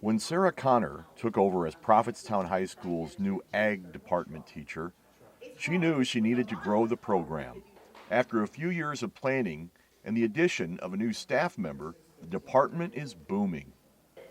When Sarah Connor took over as Prophetstown High School's new ag department teacher, she knew she needed to grow the program. After a few years of planning and the addition of a new staff member, the department is booming.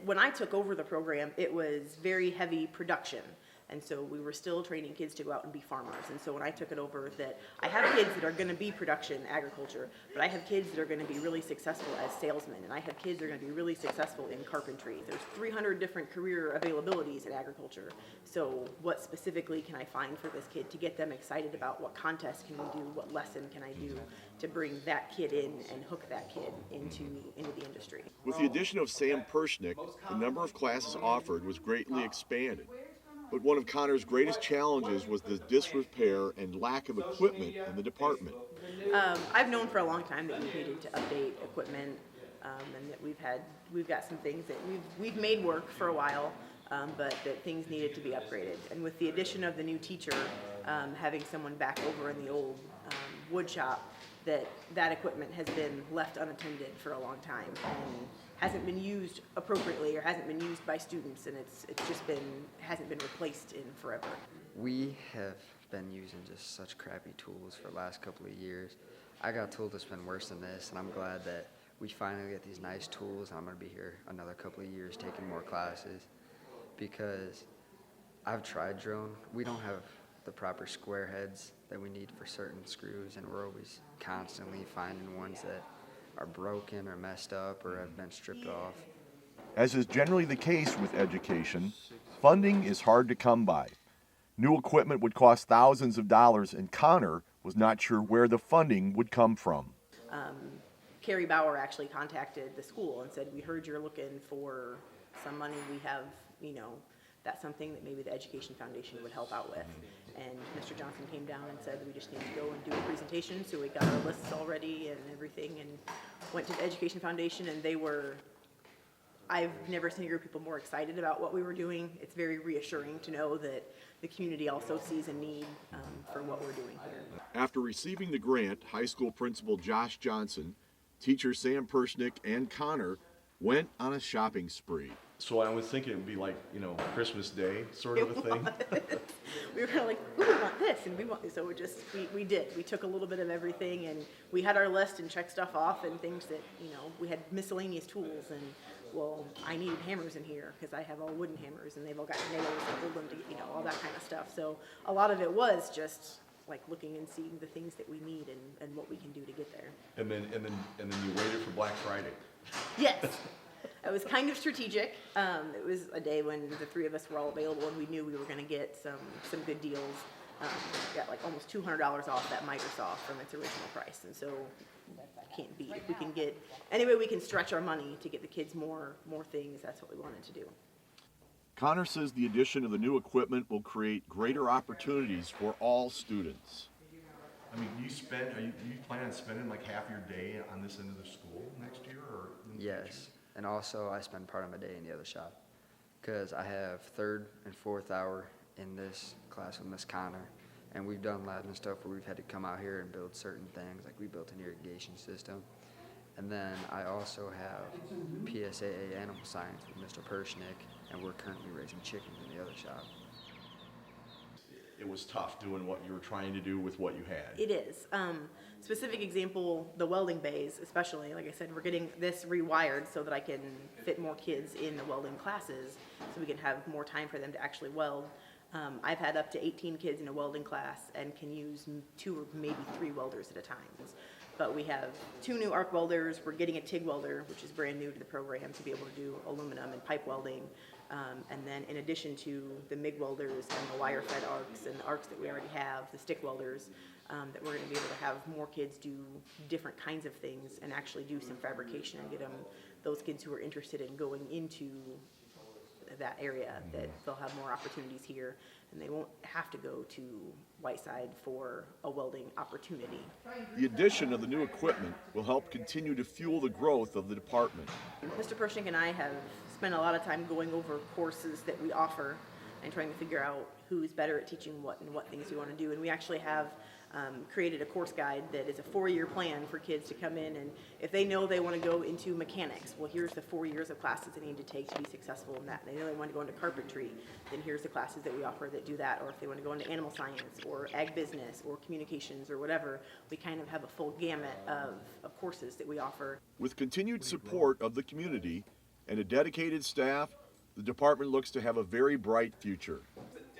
When I took over the program, it was very heavy production. And so we were still training kids to go out and be farmers. And so when I took it over, that I have kids that are going to be production agriculture, but I have kids that are going to be really successful as salesmen, and I have kids that are going to be really successful in carpentry. There's 300 different career availabilities in agriculture. So what specifically can I find for this kid to get them excited about what contest can we do, what lesson can I do to bring that kid in and hook that kid into the industry. With the addition of Sam Pershnick, the number of classes offered was greatly expanded. But one of Connor's greatest challenges was the disrepair and lack of equipment in the department. I've known for a long time that we've needed to update equipment, and that we've got some things that we've made work for a while, but that things needed to be upgraded. And with the addition of the new teacher, having someone back over in the old wood shop, that equipment has been left unattended for a long time and hasn't been used appropriately or hasn't been used by students, and it's just hasn't been replaced in forever. We have been using just such crappy tools for the last couple of years. I got told it's been worse than this, and I'm glad that we finally get these nice tools, and I'm going to be here another couple of years taking more classes, because I've tried drone. We don't have the proper square heads that we need for certain screws, and we're always constantly finding ones that are broken or messed up or have been stripped off. As is generally the case with education, funding is hard to come by. New equipment would cost thousands of dollars, and Connor was not sure where the funding would come from. Carrie Bauer actually contacted the school and said, "We heard you're looking for some money. We have, that's something that maybe the Education Foundation would help out with." And Mr. Johnson came down and said, "We just need to go and do a presentation." So we got our lists already and everything and went to the Education Foundation, and I've never seen a group of people more excited about what we were doing. It's very reassuring to know that the community also sees a need for what we're doing here. After receiving the grant, high school principal Josh Johnson, teacher Sam Pershnick, and Connor went on a shopping spree. So I was thinking it would be like, Christmas Day sort of a thing. We were like, "Ooh, we want this," and we want this. So we did. We took a little bit of everything, and we had our list and checked stuff off and things that, we had miscellaneous tools, and, well, I needed hammers in here because I have all wooden hammers, and they've all got nails and hold them to, all that kind of stuff. So a lot of it was just like looking and seeing the things that we need and what we can do to get there. And then you waited for Black Friday. Yes. It was kind of strategic. It was a day when the three of us were all available, and we knew we were going to get some good deals. Got like almost $200 off that miter saw from its original price, and so can't beat. If we can get any way we can stretch our money to get the kids more things, that's what we wanted to do. Connor says the addition of the new equipment will create greater opportunities for all students. I mean, do you plan on spending like half your day on this end of the school next year, or? Yes, and also I spend part of my day in the other shop, because I have third and fourth hour in this class with Miss Connor, and we've done lab and stuff where we've had to come out here and build certain things, like we built an irrigation system. And then I also have PSAA animal science with Mr. Pershnick, and we're currently raising chickens in the other shop. It was tough doing what you were trying to do with what you had. It is. Specific example, the welding bays, especially. Like I said, we're getting this rewired so that I can fit more kids in the welding classes, so we can have more time for them to actually weld. I've had up to 18 kids in a welding class and can use 2 or maybe 3 welders at a time. But we have 2 new arc welders. We're getting a TIG welder, which is brand new to the program, to be able to do aluminum and pipe welding. And then in addition to the MIG welders and the wire-fed arcs and the arcs that we already have, the stick welders, that we're going to be able to have more kids do different kinds of things and actually do some fabrication and get those kids who are interested in going into that area, that they'll have more opportunities here and they won't have to go to Whiteside for a welding opportunity. The addition of the new equipment will help continue to fuel the growth of the department. Mr. Pershnick and I have spent a lot of time going over courses that we offer and trying to figure out who's better at teaching what and what things we want to do. And we actually have created a course guide that is a 4-year plan for kids to come in, and if they know they want to go into mechanics, well, here's the 4 years of classes they need to take to be successful in that. They know they want to go into carpentry, then here's the classes that we offer that do that. Or if they want to go into animal science or ag business or communications or whatever, we kind of have a full gamut of courses that we offer. With continued support of the community and a dedicated staff, the department looks to have a very bright future.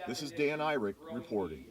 This is Dan Eyrick reporting.